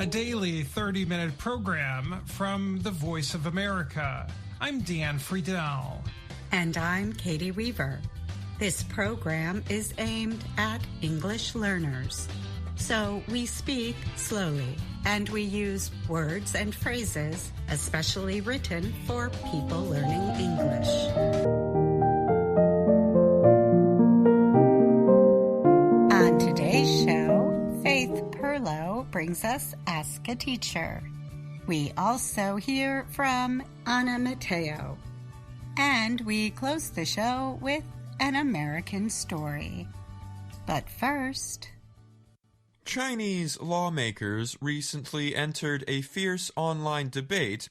daily 30-minute program from the Voice of America. I'm Dan Friedel. And I'm Katie Weaver. This program is aimed at English learners. So we speak slowly, and we use words and phrases especially written for people learning English. On today's show, Faith Perlow brings us Ask a Teacher. We also hear from Anna Mateo. And we close the show with an American story. But first... Chinese lawmakers recently entered a fierce online debate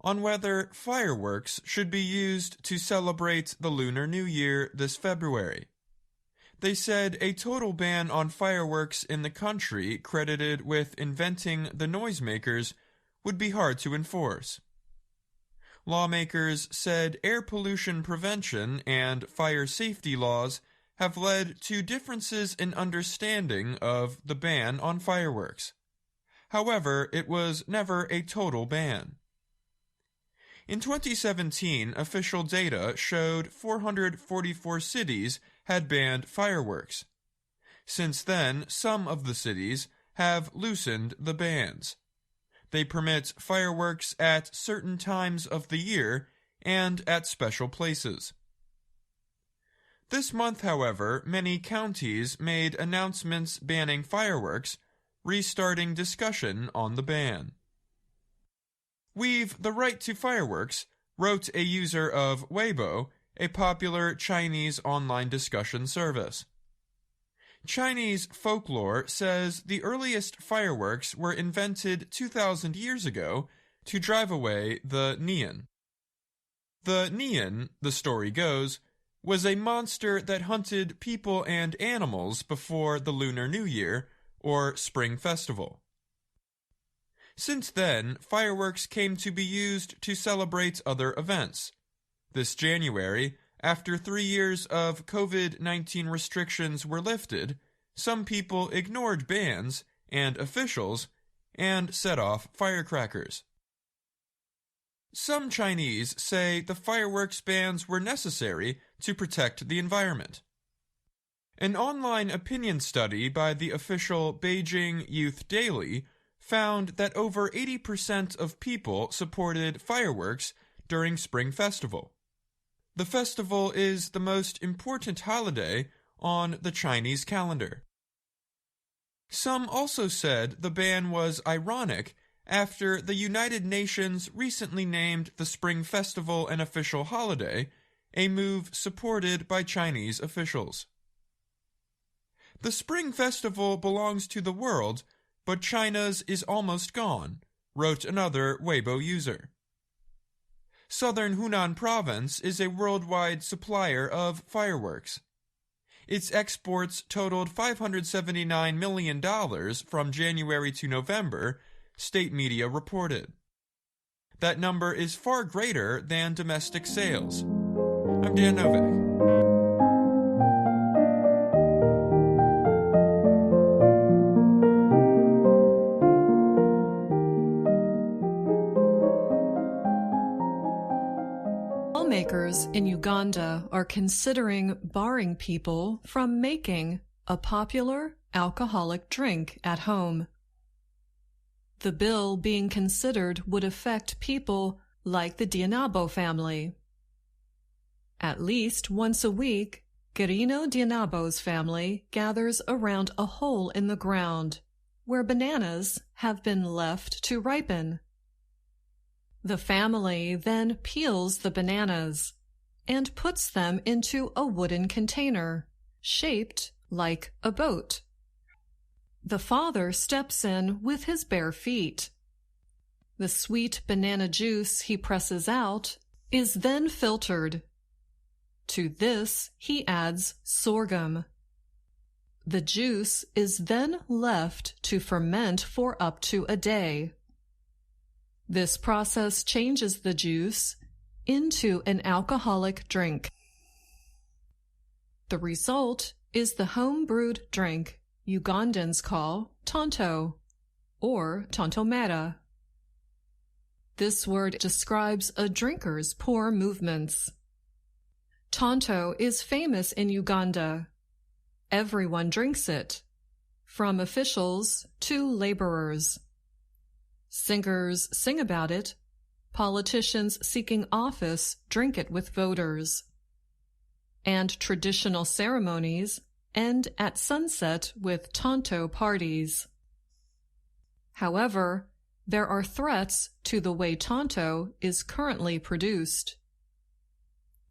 on whether fireworks should be used to celebrate the Lunar New Year this February. They said a total ban on fireworks in the country credited with inventing the noisemakers would be hard to enforce. Lawmakers said air pollution prevention and fire safety laws have led to differences in understanding of the ban on fireworks. However, it was never a total ban. In 2017, official data showed 444 cities had banned fireworks. Since then, some of the cities have loosened the bans. They permit fireworks at certain times of the year and at special places. This month, however, many counties made announcements banning fireworks, restarting discussion on the ban. "We've the right to fireworks," wrote a user of Weibo, a popular Chinese online discussion service. Chinese folklore says the earliest fireworks were invented 2,000 years ago to drive away the Nian. The Nian, the story goes, was a monster that hunted people and animals before the Lunar New Year, or Spring Festival. Since then, fireworks came to be used to celebrate other events. This January, after 3 years of COVID-19 restrictions were lifted, some people ignored bans and officials and set off firecrackers. Some Chinese say the fireworks bans were necessary to protect the environment. An online opinion study by the official Beijing Youth Daily found that over 80% of people supported fireworks during Spring Festival. The festival is the most important holiday on the Chinese calendar. Some also said the ban was ironic after the United Nations recently named the Spring Festival an official holiday, a move supported by Chinese officials. "The Spring Festival belongs to the world, but China's is almost gone," wrote another Weibo user. Southern Hunan Province is a worldwide supplier of fireworks. Its exports totaled $579 million from January to November, state media reported. That number is far greater than domestic sales. I'm Dan Novak. Lawmakers in Uganda are considering barring people from making a popular alcoholic drink at home. The bill being considered would affect people like the Dianabo family. At least once a week, Quirino Dianabo's family gathers around a hole in the ground where bananas have been left to ripen. The family then peels the bananas and puts them into a wooden container shaped like a boat. The father steps in with his bare feet. The sweet banana juice he presses out is then filtered. To this he adds sorghum. The juice is then left to ferment for up to a day. This process changes the juice into an alcoholic drink. The result is the home-brewed drink Ugandans call Tonto, or tontomera. This word describes a drinker's poor movements. Tonto is famous in Uganda. Everyone drinks it, from officials to laborers. Singers sing about it. Politicians seeking office drink it with voters. And traditional ceremonies end at sunset with Tonto parties. However, there are threats to the way Tonto is currently produced.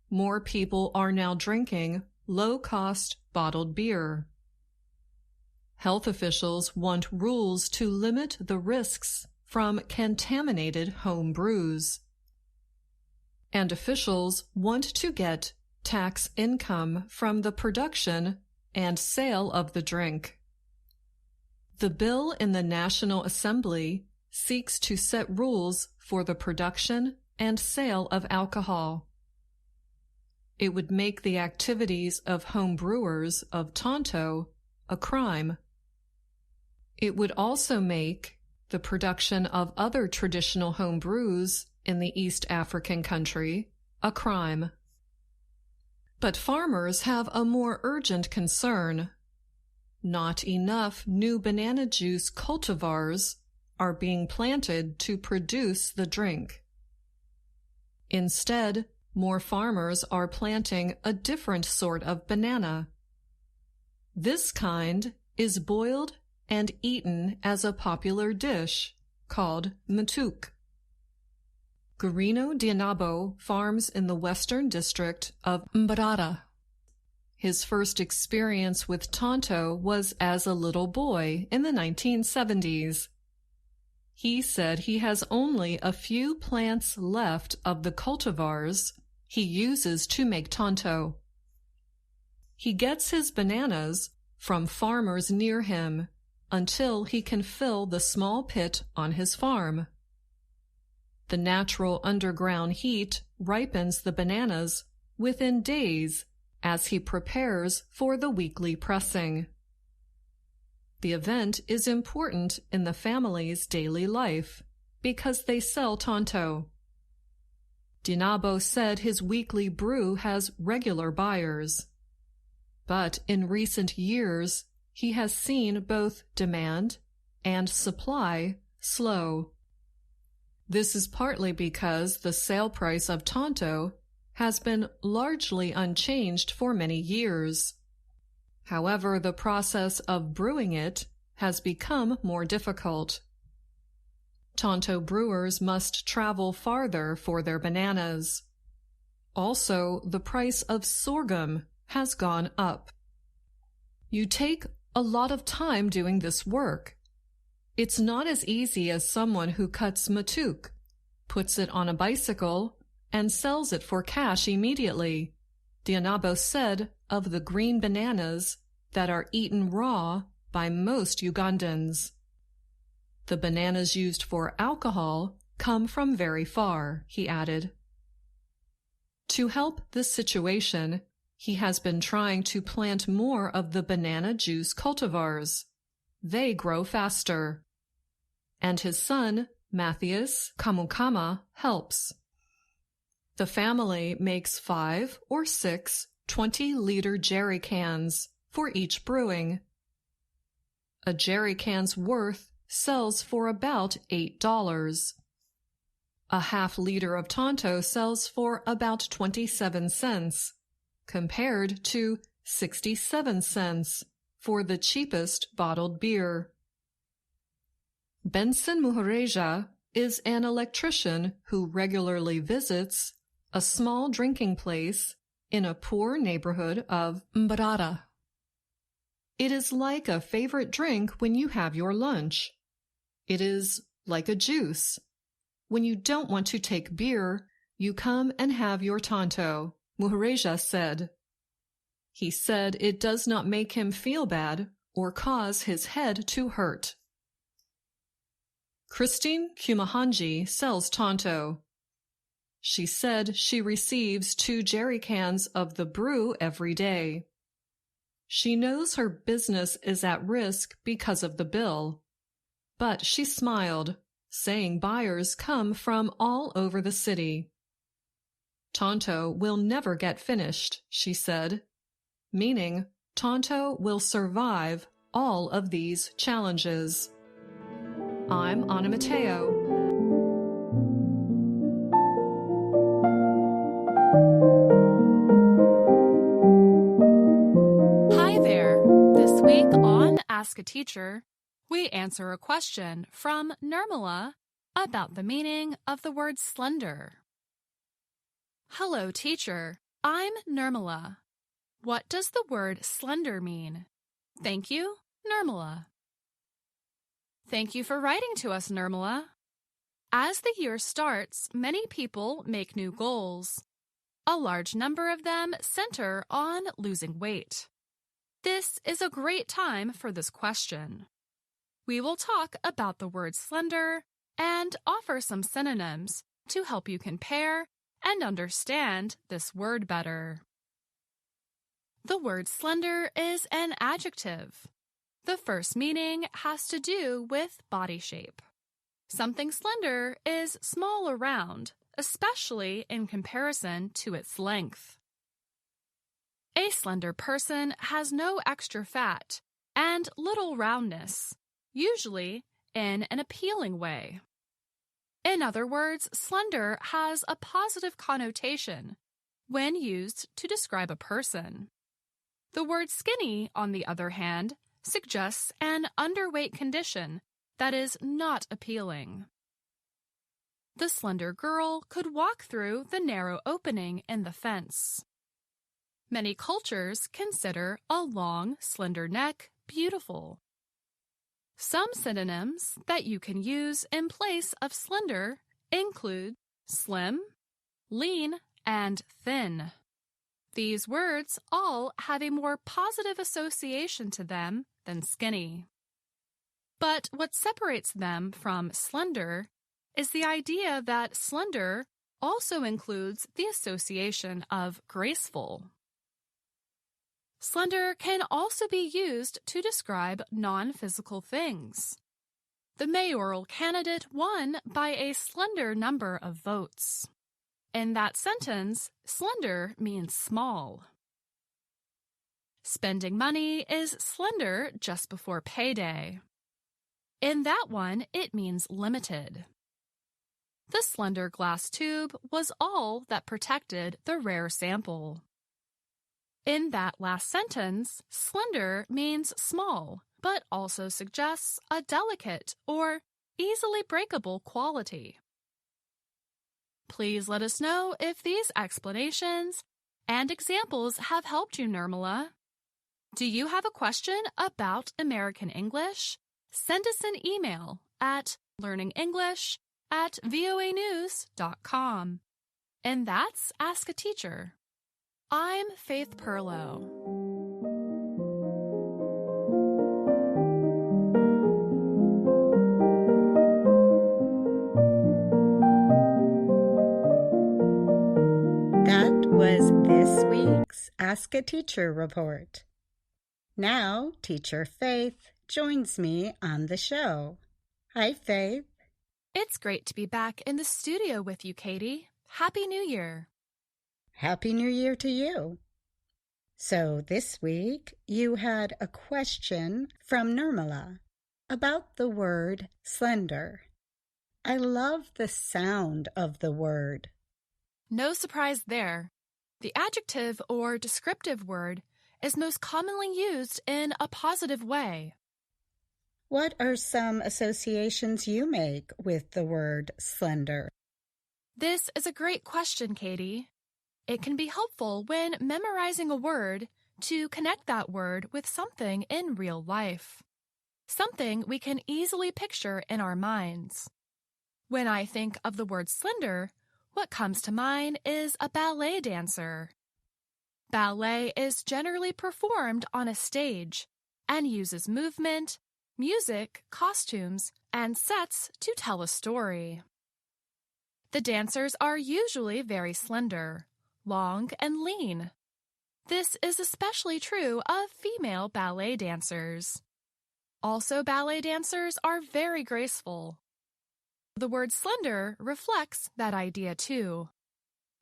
More people are now drinking low-cost bottled beer. Health officials want rules to limit the risks from contaminated home brews. And officials want to get tax income from the production and sale of the drink. The bill in the National Assembly seeks to set rules for the production and sale of alcohol. It would make the activities of home brewers of Tonto a crime. It would also make the production of other traditional home brews in the East African country a crime. But farmers have a more urgent concern. Not enough new banana juice cultivars are being planted to produce the drink. Instead, more farmers are planting a different sort of banana. This kind is boiled and eaten as a popular dish called matuk. Garino Dianabo farms in the western district of Mbarara. His first experience with Tonto was as a little boy in the 1970s. He said he has only a few plants left of the cultivars he uses to make Tonto. He gets his bananas from farmers near him until he can fill the small pit on his farm. The natural underground heat ripens the bananas within days as he prepares for the weekly pressing. The event is important in the family's daily life because they sell Tonto. Dinabo said his weekly brew has regular buyers. But in recent years, he has seen both demand and supply slow. This is partly because the sale price of Tonto has been largely unchanged for many years. However, the process of brewing it has become more difficult. Tonto brewers must travel farther for their bananas. Also, the price of sorghum has gone up. You take a lot of time doing this work. It's not as easy as someone who cuts matuk, puts it on a bicycle, and sells it for cash immediately, Dianabo said of the green bananas that are eaten raw by most Ugandans. The bananas used for alcohol come from very far, he added. To help this situation, he has been trying to plant more of the banana juice cultivars. They grow faster. And his son, Matthias Kamukama, helps. The family makes 5 or 6 20-liter jerry cans for each brewing. A jerry can's worth sells for about $8. A half-liter of Tonto sells for about 27 cents, compared to 67 cents for the cheapest bottled beer. Benson Muhareja is an electrician who regularly visits a small drinking place in a poor neighborhood of Mbarara. It is like a favorite drink when you have your lunch. It is like a juice. When you don't want to take beer, you come and have your Tonto, Muhareja said. He said it does not make him feel bad or cause his head to hurt. Christine Kumahanji sells Tonto. She said she receives 2 jerry cans of the brew every day. She knows her business is at risk because of the bill. but she smiled, saying buyers come from all over the city. Tonto will never get finished, she said, meaning Tonto will survive all of these challenges. I'm Anna Mateo. Hi there. This week on Ask a Teacher, we answer a question from Nirmala about the meaning of the word slender. Hello, teacher. I'm Nirmala. What does the word slender mean? Thank you, Nirmala. Thank you for writing to us, Nirmala. As the year starts, many people make new goals. A large number of them center on losing weight. This is a great time for this question. We will talk about the word slender and offer some synonyms to help you compare and understand this word better. The word slender is an adjective. The first meaning has to do with body shape. Something slender is small or round, especially in comparison to its length. A slender person has no extra fat and little roundness, usually in an appealing way. In other words, slender has a positive connotation when used to describe a person. The word skinny, on the other hand, suggests an underweight condition that is not appealing. The slender girl could walk through the narrow opening in the fence. Many cultures consider a long, slender neck beautiful. Some synonyms that you can use in place of slender include slim, lean, and thin. These words all have a more positive association to them than skinny. But what separates them from slender is the idea that slender also includes the association of graceful. Slender can also be used to describe non-physical things. The mayoral candidate won by a slender number of votes. In that sentence, slender means small. Spending money is slender just before payday. In that one, it means limited. The slender glass tube was all that protected the rare sample. In that last sentence, slender means small, but also suggests a delicate or easily breakable quality. Please let us know if these explanations and examples have helped you, Nirmala. Do you have a question about American English? Send us an email at learningenglish@voanews.com. And that's Ask a Teacher. I'm Faith Perlow. That was this week's Ask a Teacher report. Now, Teacher Faith joins me on the show. Hi, Faith. It's great to be back in the studio with you, Katie. Happy New Year. Happy New Year to you. So this week, you had a question from Nirmala about the word slender. I love the sound of the word. No surprise there. The adjective or descriptive word is most commonly used in a positive way. What are some associations you make with the word slender? This is a great question, Katie. It can be helpful when memorizing a word to connect that word with something in real life, something we can easily picture in our minds. When I think of the word slender, what comes to mind is a ballet dancer. Ballet is generally performed on a stage and uses movement, music, costumes, and sets to tell a story. The dancers are usually very slender, long and lean. This is especially true of female ballet dancers. Also, ballet dancers are very graceful. The word slender reflects that idea too.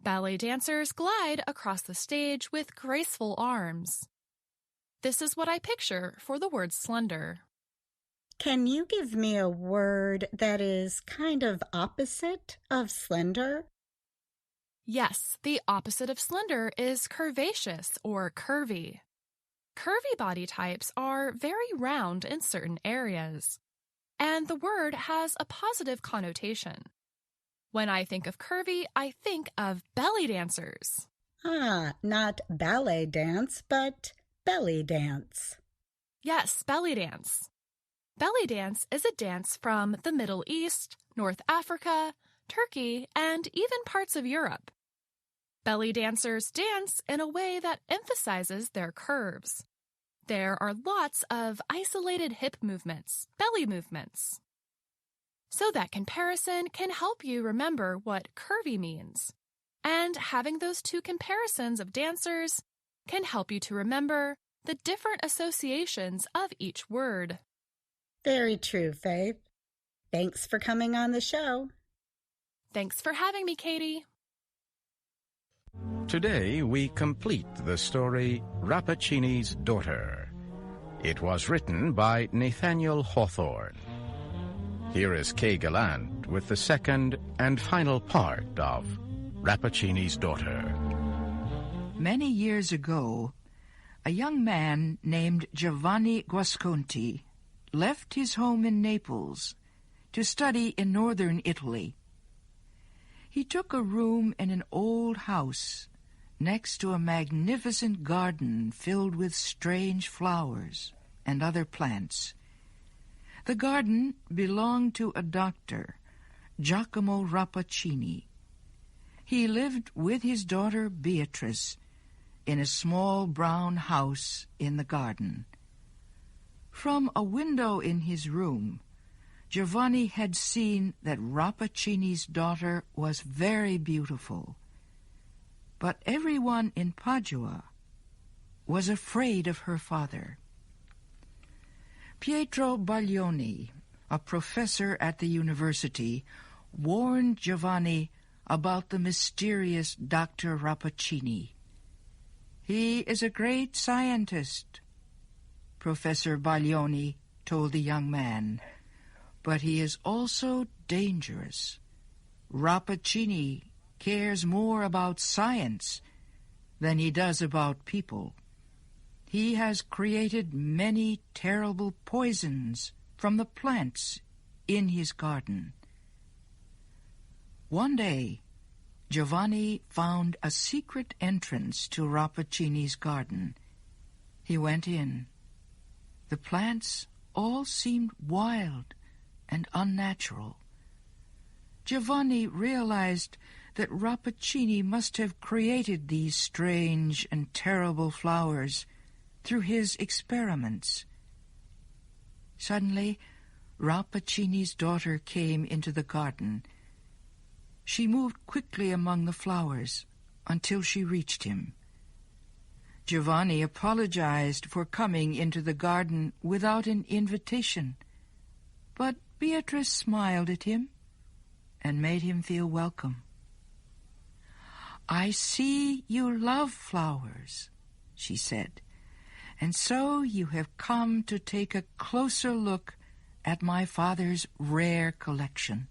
Ballet dancers glide across the stage with graceful arms. This is what I picture for the word slender. Can you give me a word that is kind of opposite of slender? Yes, the opposite of slender is curvaceous or curvy. Curvy body types are very round in certain areas, and the word has a positive connotation. When I think of curvy, I think of belly dancers. Not ballet dance, but belly dance. Yes, belly dance. Belly dance is a dance from the Middle East, North Africa, Turkey, and even parts of Europe. Belly dancers dance in a way that emphasizes their curves. There are lots of isolated hip movements, belly movements. So that comparison can help you remember what curvy means. And having those two comparisons of dancers can help you to remember the different associations of each word. Very true, Faith. Thanks for coming on the show. Thanks for having me, Katie. Today we complete the story Rapini's Daughter. It was written by Nathaniel Hawthorne. Here is Kay Gallant with the second and final part of Rapini's Daughter. Many years ago, a young man named Giovanni Guasconti left his home in Naples to study in northern Italy. He took a room in an old house next to a magnificent garden filled with strange flowers and other plants. The garden belonged to a doctor, Giacomo Rapini. He lived with his daughter Beatrice in a small brown house in the garden. From a window in his room, Giovanni had seen that Rapini's daughter was very beautiful. But everyone in Padua was afraid of her father. Pietro Baglioni, a professor at the university, warned Giovanni about the mysterious Dr. Rapini. "He is a great scientist," Professor Baglioni told the young man, "but he is also dangerous. Rapini cares more about science than he does about people. He has created many terrible poisons from the plants in his garden." One day, Giovanni found a secret entrance to Rapini's garden. He went in. The plants all seemed wild and unnatural. Giovanni realized that Rapini must have created these strange and terrible flowers through his experiments. Suddenly, Rapini's daughter came into the garden. She moved quickly among the flowers until she reached him. Giovanni apologized for coming into the garden without an invitation, but Beatrice smiled at him and made him feel welcome. "I see you love flowers," she said, "and so you have come to take a closer look at my father's rare collection."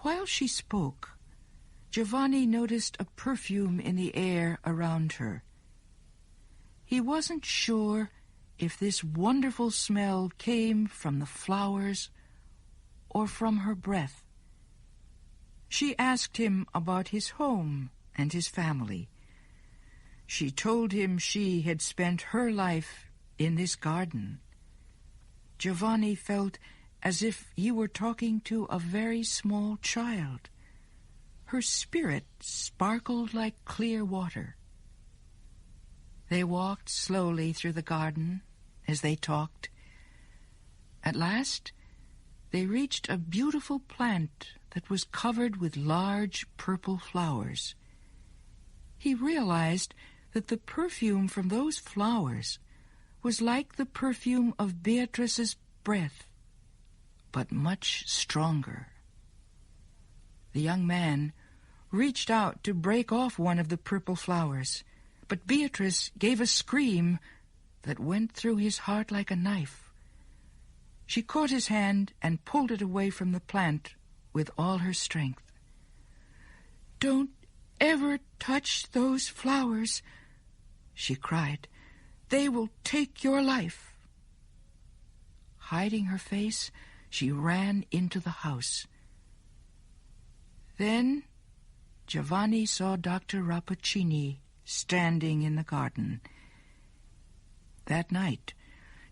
While she spoke, Giovanni noticed a perfume in the air around her. He wasn't sure if this wonderful smell came from the flowers or from her breath. She asked him about his home and his family. She told him she had spent her life in this garden. Giovanni felt as if he were talking to a very small child. Her spirit sparkled like clear water. They walked slowly through the garden as they talked. At last, they reached a beautiful plant that was covered with large purple flowers. He realized that the perfume from those flowers was like the perfume of Beatrice's breath, but much stronger. The young man reached out to break off one of the purple flowers, but Beatrice gave a scream that went through his heart like a knife. She caught his hand and pulled it away from the plant with all her strength. "Don't ever touch those flowers," she cried. "They will take your life." Hiding her face, she ran into the house. Then Giovanni saw Dr. Rappaccini standing in the garden. That night,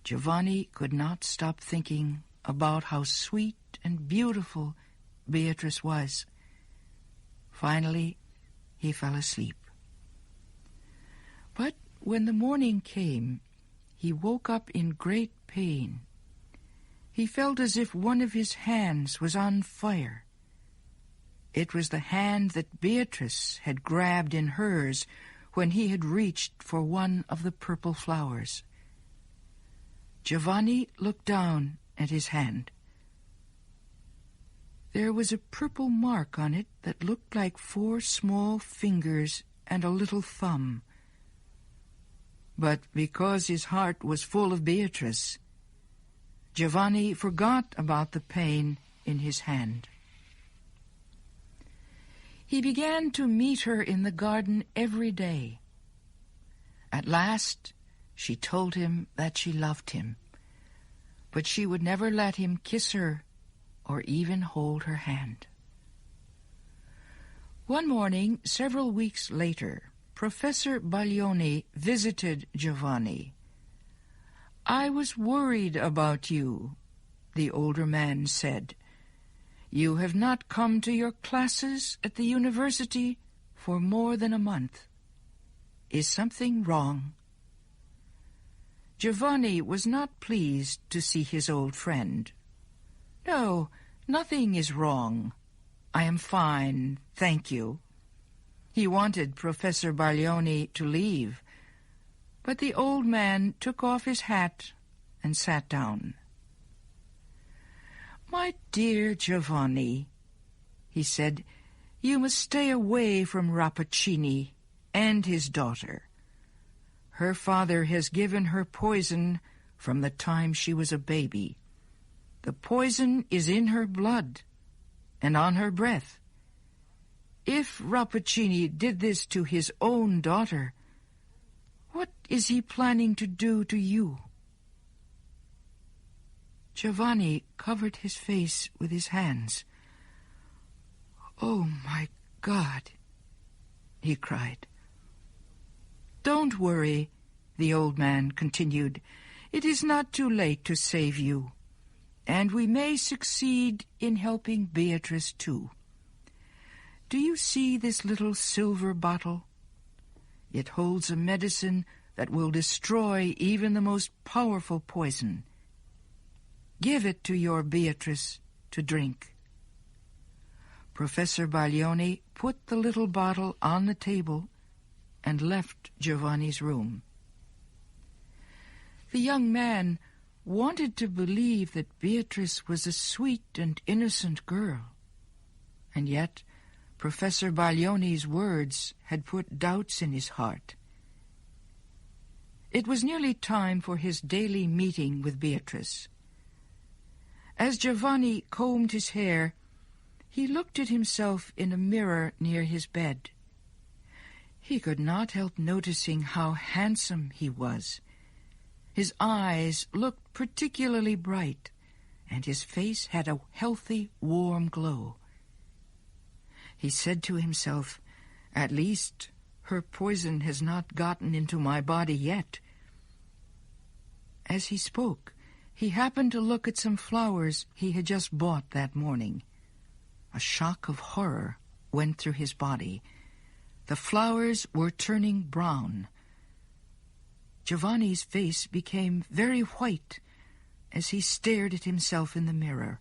Giovanni could not stop thinking about how sweet and beautiful Beatrice was. Finally, he fell asleep. But when the morning came, he woke up in great pain. He felt as if one of his hands was on fire. It was the hand that Beatrice had grabbed in hers when he had reached for one of the purple flowers. Giovanni looked down at his hand. There was a purple mark on it that looked like 4 small fingers and a little thumb. But because his heart was full of Beatrice, Giovanni forgot about the pain in his hand. He began to meet her in the garden every day. At last, she told him that she loved him, but she would never let him kiss her or even hold her hand. One morning, several weeks later, Professor Baglioni visited Giovanni. "I was worried about you," the older man said. "You have not come to your classes at the university for more than a month. Is something wrong?" Giovanni was not pleased to see his old friend. "No, nothing is wrong. I am fine, thank you." He wanted Professor Baglioni to leave, but the old man took off his hat and sat down. "My dear Giovanni," he said, "you must stay away from Rappaccini and his daughter. Her father has given her poison from the time she was a baby. The poison is in her blood and on her breath. If Rappaccini did this to his own daughter, what is he planning to do to you?" Giovanni covered his face with his hands. "Oh, my God," he cried. "Don't worry," the old man continued. "It is not too late to save you, and we may succeed in helping Beatrice too. Do you see this little silver bottle? It holds a medicine that will destroy even the most powerful poison. Give it to your Beatrice to drink." Professor Baglioni put the little bottle on the table and left Giovanni's room. The young man wanted to believe that Beatrice was a sweet and innocent girl, and yet Professor Baglioni's words had put doubts in his heart. It was nearly time for his daily meeting with Beatrice. As Giovanni combed his hair, he looked at himself in a mirror near his bed. He could not help noticing how handsome he was. His eyes looked particularly bright, and his face had a healthy, warm glow. He said to himself, "At least her poison has not gotten into my body yet." As he spoke, he happened to look at some flowers he had just bought that morning. A shock of horror went through his body. The flowers were turning brown. Giovanni's face became very white as he stared at himself in the mirror.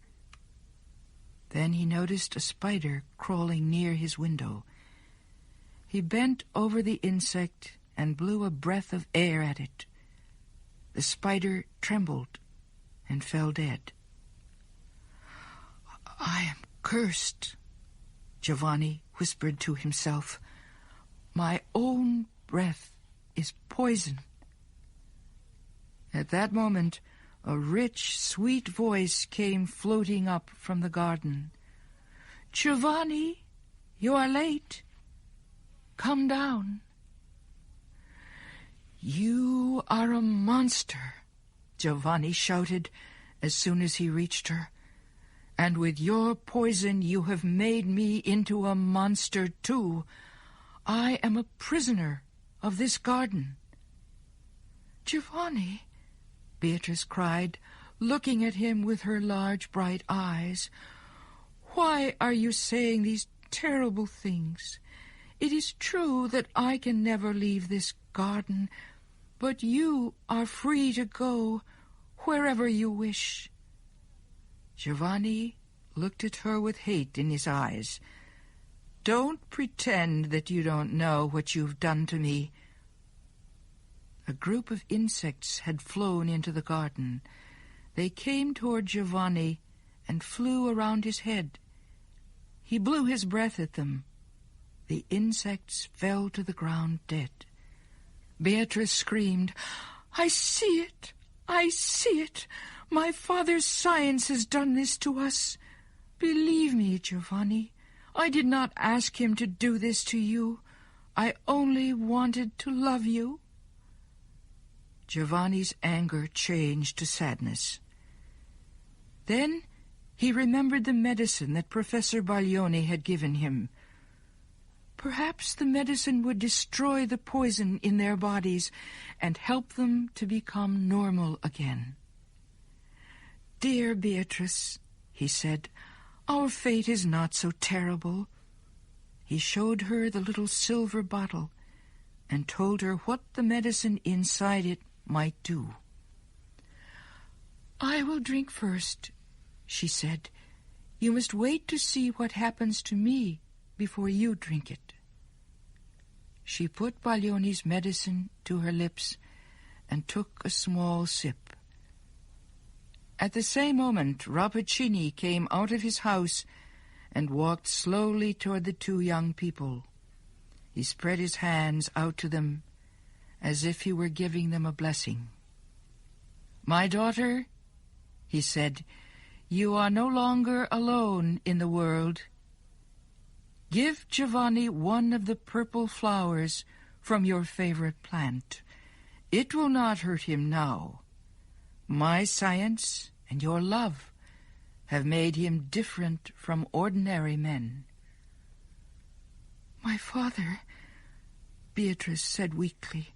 Then he noticed a spider crawling near his window. He bent over the insect and blew a breath of air at it. The spider trembled and fell dead. "I am cursed," Giovanni whispered to himself. "My own breath is poison." At that moment, a rich, sweet voice came floating up from the garden. "Giovanni, you are late. Come down." "You are a monster," Giovanni shouted as soon as he reached her. "And with your poison you have made me into a monster too. I am a prisoner of this garden." "Giovanni," Beatrice cried, looking at him with her large bright eyes, "why are you saying these terrible things? It is true that I can never leave this garden, but you are free to go wherever you wish." Giovanni looked at her with hate in his eyes. "Don't pretend that you don't know what you've done to me." A group of insects had flown into the garden. They came toward Giovanni and flew around his head. He blew his breath at them. The insects fell to the ground dead. Beatrice screamed, "I see it! I see it! My father's science has done this to us. Believe me, Giovanni, I did not ask him to do this to you. I only wanted to love you." Giovanni's anger changed to sadness. Then he remembered the medicine that Professor Baglioni had given him. Perhaps the medicine would destroy the poison in their bodies and help them to become normal again. "Dear Beatrice," he said, "our fate is not so terrible." He showed her the little silver bottle and told her what the medicine inside it might do. "I will drink first," she said. "You must wait to see what happens to me before you drink it." She put Baglioni's medicine to her lips and took a small sip. At the same moment, Rappaccini came out of his house and walked slowly toward the two young people. He spread his hands out to them as if he were giving them a blessing. "My daughter," he said, "you are no longer alone in the world. Give Giovanni one of the purple flowers from your favorite plant. It will not hurt him now. My science and your love have made him different from ordinary men." "My father," Beatrice said weakly,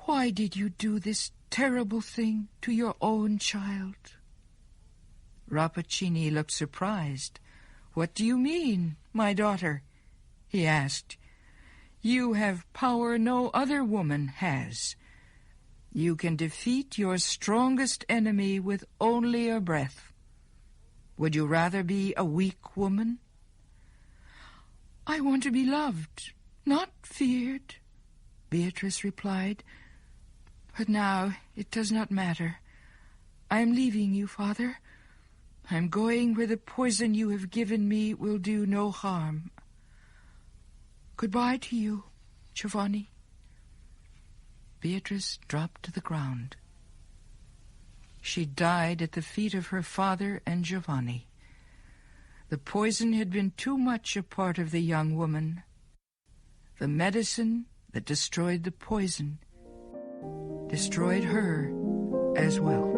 "why did you do this terrible thing to your own child?" Rappaccini looked surprised. "What do you mean, my daughter?" he asked. "You have power no other woman has. You can defeat your strongest enemy with only a breath. Would you rather be a weak woman?" "I want to be loved, not feared," Beatrice replied. "But now it does not matter. I am leaving you, Father. I am going where the poison you have given me will do no harm. Goodbye to you, Giovanni." Beatrice dropped to the ground. She died at the feet of her father and Giovanni. The poison had been too much a part of the young woman. The medicine that destroyed the poison destroyed her as well.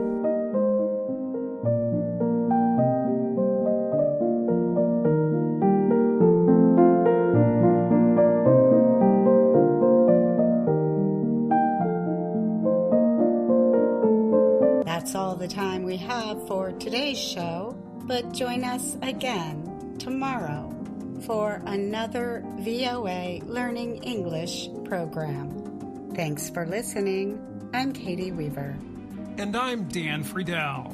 That's all the time we have for today's show, but join us again tomorrow for another VOA Learning English program. Thanks for listening. I'm Katie Weaver. And I'm Dan Friedel.